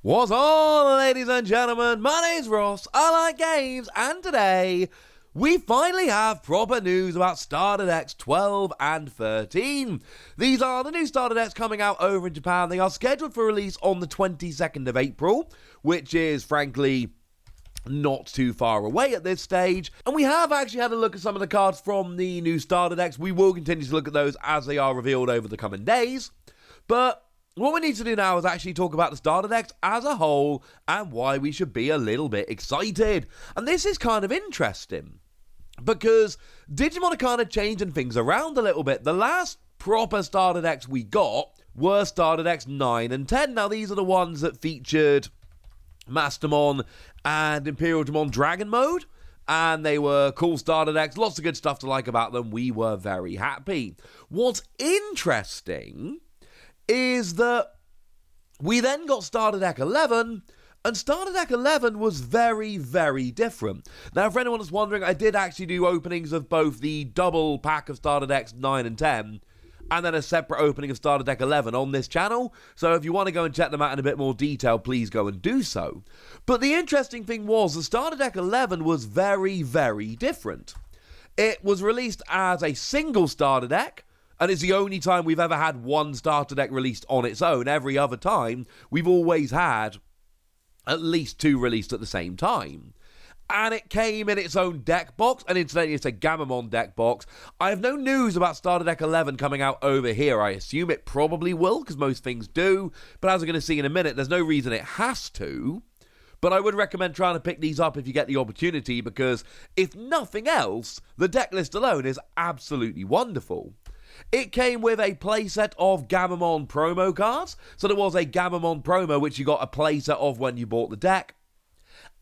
What's on, ladies and gentlemen? My name's Ross, I like games, and today we finally have proper news about starter decks 12 and 13. These are the new starter decks coming out over in Japan. They are scheduled for release on the 22nd of April, which is frankly not too far away at this stage. And we have actually had a look at some of the cards from the new starter decks. We will continue to look at those as they are revealed over the coming days. But what we need to do now is actually talk about the starter decks as a whole and why we should be a little bit excited. And this is kind of interesting because Digimon are kind of changing things around a little bit. The last proper starter decks we got were starter decks 9 and 10. Now these are the ones that featured Mastermon and Imperialdramon Dragon Mode. And they were cool starter decks, lots of good stuff to like about them. We were very happy. What's interesting is that we then got starter deck 11, and starter deck 11 was very, very different. Now, for anyone that's wondering, I did actually do openings of both the double pack of starter decks 9 and 10, and then a separate opening of starter deck 11 on this channel. So if you want to go and check them out in a bit more detail, please go and do so. But the interesting thing was the starter deck 11 was very, very different. It was released as a single starter deck, and it's the only time we've ever had one starter deck released on its own. Every other time, we've always had at least two released at the same time. And it came in its own deck box, and incidentally, it's a Gamamon deck box. I have no news about starter deck 11 coming out over here. I assume it probably will, because most things do. But as we're going to see in a minute, there's no reason it has to. But I would recommend trying to pick these up if you get the opportunity, because if nothing else, the deck list alone is absolutely wonderful. It came with a playset of Gamamon promo cards. So there was a Gamamon promo, which you got a playset of when you bought the deck.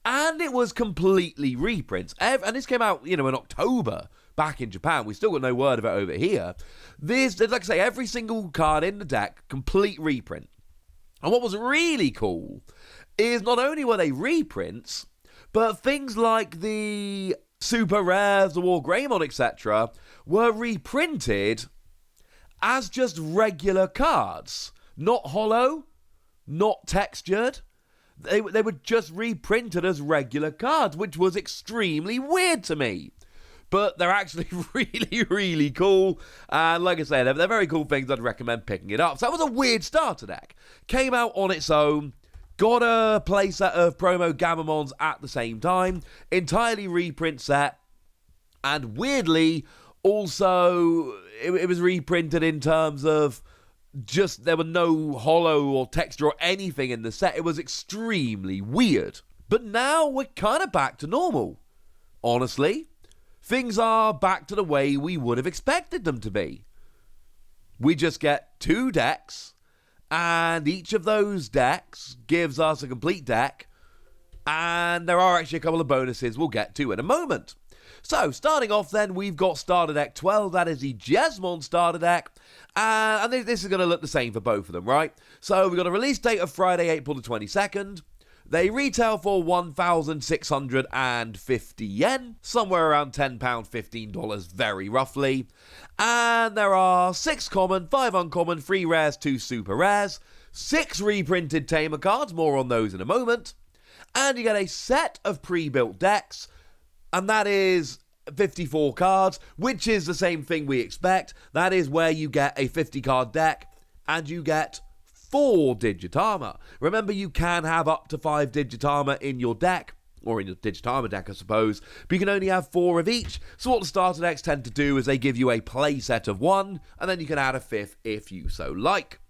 And it was completely reprints. And this came out, in October back in Japan. We still got no word of it over here. This, like I say, every single card in the deck, complete reprint. And what was really cool is not only were they reprints, but things like the Super Rares, the War Greymon, etc. were reprinted as just regular cards. Not hollow, not textured. They were just reprinted as regular cards, which was extremely weird to me. But they're actually really, really cool. And like I say, they're very cool things. I'd recommend picking it up. So that was a weird starter deck. Came out on its own. Got a playset of promo Gamamons at the same time. Entirely reprint set. And weirdly, also, it was reprinted in terms of just there were no hollow or texture or anything in the set. It was extremely weird. But now we're kind of back to normal. Honestly, things are back to the way we would have expected them to be. We just get two decks, and each of those decks gives us a complete deck, and there are actually a couple of bonuses we'll get to in a moment. So, starting off then, we've got starter deck 12, that is the Jesmon starter deck, and this is going to look the same for both of them, right? So, we've got a release date of Friday, April the 22nd. They retail for 1,650 yen, somewhere around £10, $15 very roughly. And there are 6 common, 5 uncommon, 3 rares, 2 super rares, 6 reprinted Tamer cards, more on those in a moment. And you get a set of pre-built decks, and that is 54 cards, which is the same thing we expect. That is where you get a 50-card deck, and you get 4 Digitarma. Remember, you can have up to 5 Digitarma in your deck, or in your Digitarma deck, I suppose, but you can only have 4 of each. So what the starter decks tend to do is they give you a play set of 1, and then you can add a 5th if you so like.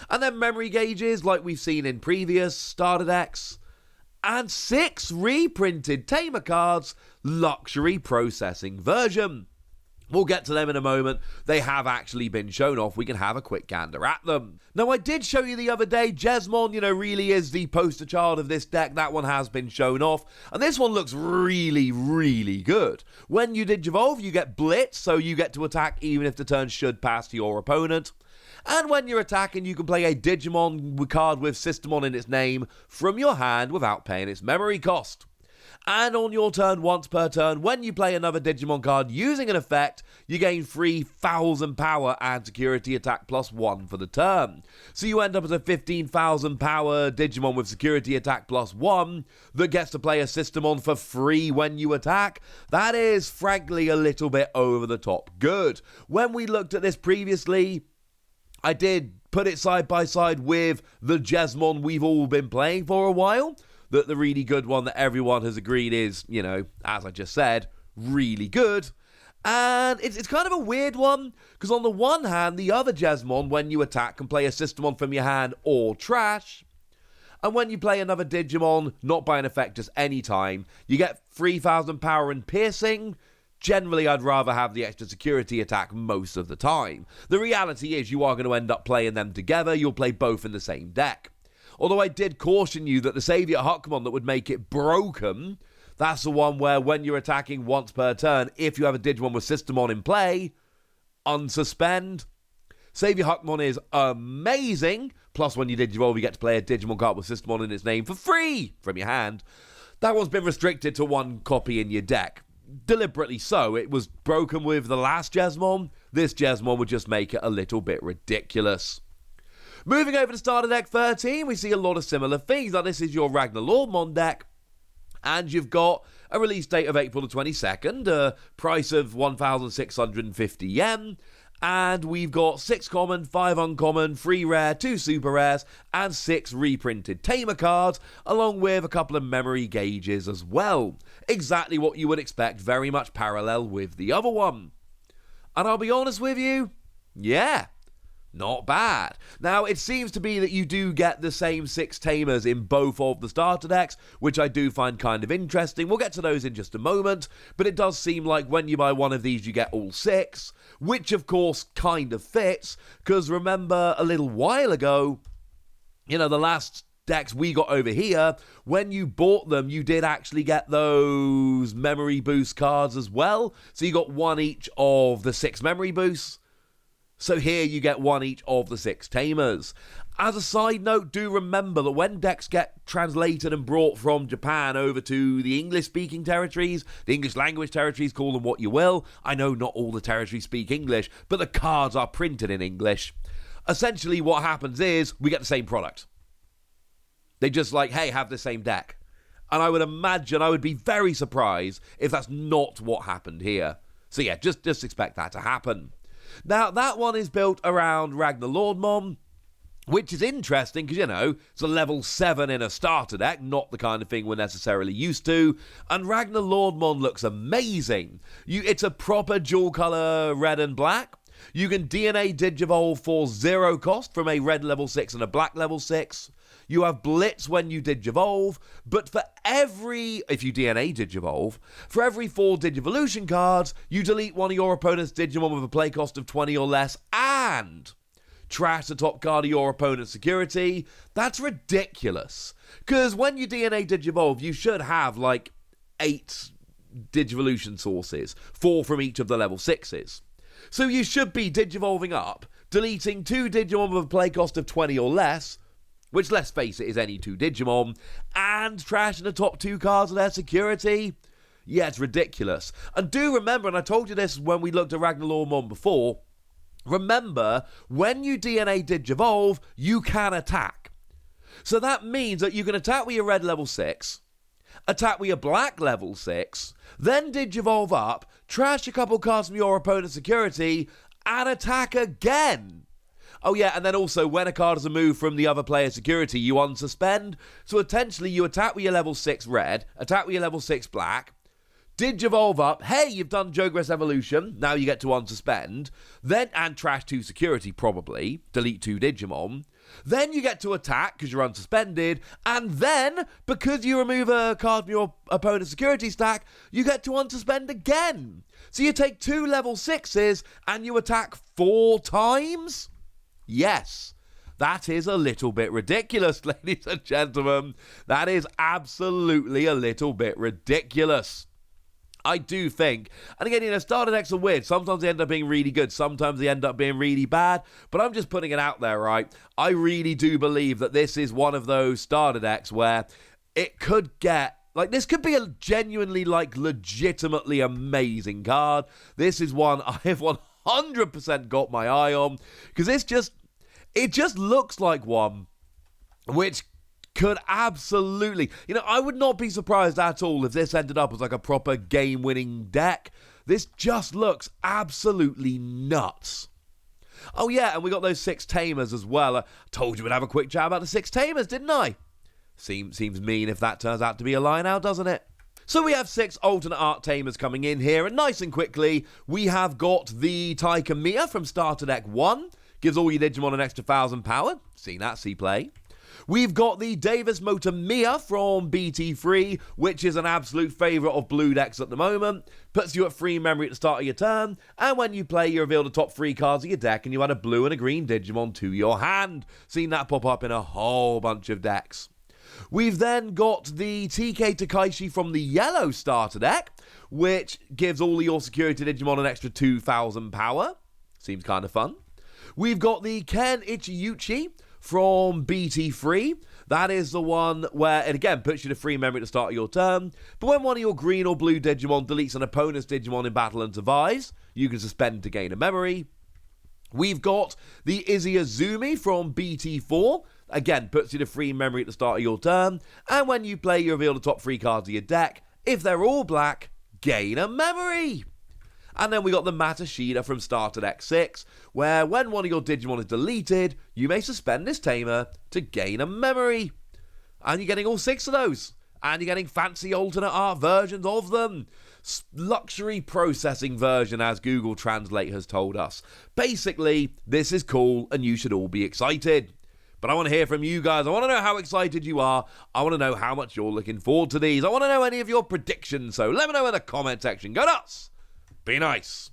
And then memory gauges, like we've seen in previous starter decks, and 6 reprinted Tamer cards, luxury processing version. We'll get to them in a moment. They have actually been shown off. We can have a quick gander at them. Now, I did show you the other day, Jesmon, really is the poster child of this deck. That one has been shown off. And this one looks really, really good. When you Digivolve, you get Blitz, so you get to attack even if the turn should pass to your opponent. And when you're attacking, you can play a Digimon card with Systemon in its name from your hand without paying its memory cost. And on your turn, once per turn, when you play another Digimon card using an effect, you gain 3,000 power and security attack +1 for the turn. So you end up as a 15,000 power Digimon with security attack +1 that gets to play a Systemon for free when you attack. That is, frankly, a little bit over the top good. When we looked at this previously, I did put it side by side with the Jesmon we've all been playing for a while. The really good one that everyone has agreed is, you know, as I just said, really good. And it's kind of a weird one, because on the one hand, the other Jesmon, when you attack, can play a Systemon from your hand or trash. And when you play another Digimon, not by an effect, just any time, you get 3,000 power and piercing. Generally, I'd rather have the extra security attack most of the time. The reality is you are going to end up playing them together. You'll play both in the same deck. Although I did caution you that the Saviour Huckmon that would make it broken, that's the one where when you're attacking once per turn, if you have a Digimon with Systemon in play, unsuspend. Saviour Huckmon is amazing. Plus, when you Digivolve, you get to play a Digimon card with Systemon in its name for free from your hand. That one's been restricted to one copy in your deck. Deliberately so. It was broken with the last Jesmon. This Jesmon would just make it a little bit ridiculous. Moving over to Starter Deck 13, we see a lot of similar things. Now, this is your RagnaLordmon deck, and you've got a release date of April the 22nd, a price of 1,650 yen, and we've got 6 common, 5 uncommon, 3 rare, 2 super rares, and 6 reprinted Tamer cards, along with a couple of memory gauges as well. Exactly what you would expect, very much parallel with the other one. And I'll be honest with you, yeah, not bad. Now, it seems to be that you do get the same 6 Tamers in both of the starter decks, which I do find kind of interesting. We'll get to those in just a moment, but it does seem like when you buy one of these, you get all 6, which of course kind of fits, because remember a little while ago, you know, the last decks we got over here, when you bought them, you did actually get those memory boost cards as well. So you got 1 each of the 6 memory boosts. So here you get 1 each of the 6 Tamers. As a side note, do remember that when decks get translated and brought from Japan over to the English-speaking territories, the English language territories, call them what you will. I know not all the territories speak English, but the cards are printed in English. Essentially what happens is we get the same product. They just like, hey, have the same deck. And I would imagine, I would be very surprised if that's not what happened here. So yeah, just expect that to happen. Now, that one is built around RagnaLordmon, which is interesting because, you know, it's a level 7 in a starter deck, not the kind of thing we're necessarily used to. And RagnaLordmon looks amazing. It's a proper dual color red and black. You can DNA Digivolve for 0 cost from a red level 6 and a black level 6. You have Blitz when you Digivolve, but if you DNA Digivolve, for every 4 Digivolution cards, you delete one of your opponent's Digimon with a play cost of 20 or less, and trash the top card of your opponent's security. That's ridiculous. Because when you DNA Digivolve, you should have like 8 Digivolution sources, 4 from each of the level 6s. So you should be Digivolving up, deleting 2 Digimon with a play cost of 20 or less, which, let's face it, is any 2 Digimon, and trashing the top 2 cards of their security. Yeah, it's ridiculous. And do remember, and I told you this when we looked at RagnaLordmon before, remember, when you DNA Digivolve, you can attack. So that means that you can attack with your red level 6, attack with your black level 6, then Digivolve up, trash a couple cards from your opponent's security, and attack again. Oh yeah, and then also when a card is removed from the other player's security, you unsuspend. So potentially you attack with your level 6 red, attack with your level 6 black, Digivolve up, hey, you've done Jogress Evolution, now you get to unsuspend, then, and trash 2 security probably, delete 2 Digimon, then you get to attack because you're unsuspended, and then, because you remove a card from your opponent's security stack, you get to unsuspend again. So you take 2 level 6s and you attack 4 times? Yes, that is a little bit ridiculous, ladies and gentlemen. That is absolutely a little bit ridiculous. I do think, and again, you know, starter decks are weird. Sometimes they end up being really good, sometimes they end up being really bad, but I'm just putting it out there, right? I really do believe that this is one of those starter decks where it could get Like, this could be a genuinely, like, legitimately amazing card. This is one I have 100% got my eye on, because it just looks like one which could absolutely, I would not be surprised at all if this ended up as like a proper game-winning deck. This just looks absolutely nuts. Oh yeah, and we got those 6 Tamers as well. I told you we'd have a quick chat about the 6 Tamers, didn't I? Seems mean if that turns out to be a lie now, doesn't it? So we have 6 alternate Art Tamers coming in here, and nice and quickly, we have got the Taika Mia from Starter Deck 1. Gives all your Digimon an extra 1,000 power. Seen that, see play. We've got the Davis Motor Mia from BT3, which is an absolute favourite of blue decks at the moment. Puts you at 3 memory at the start of your turn, and when you play, you reveal the top 3 cards of your deck, and you add a blue and a green Digimon to your hand. Seen that pop up in a whole bunch of decks. We've then got the TK Takaishi from the yellow starter deck, which gives all your security Digimon an extra 2,000 power. Seems kind of fun. We've got the Ken Ichiyuchi from BT3. That is the one where it again puts you to 3 memory at the start of your turn, but when one of your green or blue Digimon deletes an opponent's Digimon in battle and survives, you can suspend to gain a memory. We've got the Izzy Azumi from BT4. Again, puts you to 3 memory at the start of your turn, and when you play, you reveal the top 3 cards of your deck. If they're all black, gain a memory. And then we got the Matashida from Starter Deck 6, where when one of your Digimon is deleted, you may suspend this Tamer to gain a memory. And you're getting all 6 of those. And you're getting fancy alternate art versions of them. Luxury processing version, as Google Translate has told us. Basically, this is cool, and you should all be excited. But I want to hear from you guys. I want to know how excited you are. I want to know how much you're looking forward to these. I want to know any of your predictions, so let me know in the comment section. Go nuts! Be nice.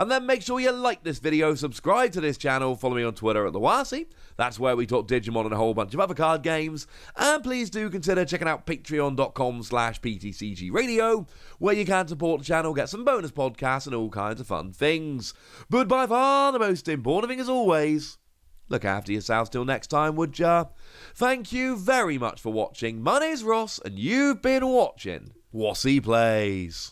And then make sure you like this video, subscribe to this channel, follow me on Twitter at TheWasi. That's where we talk Digimon and a whole bunch of other card games. And please do consider checking out patreon.com/PTCGradio, where you can support the channel, get some bonus podcasts and all kinds of fun things. But by far the most important thing, as always, look after yourselves till next time, would ya? Thank you very much for watching. My name's Ross, and you've been watching Wasi Plays.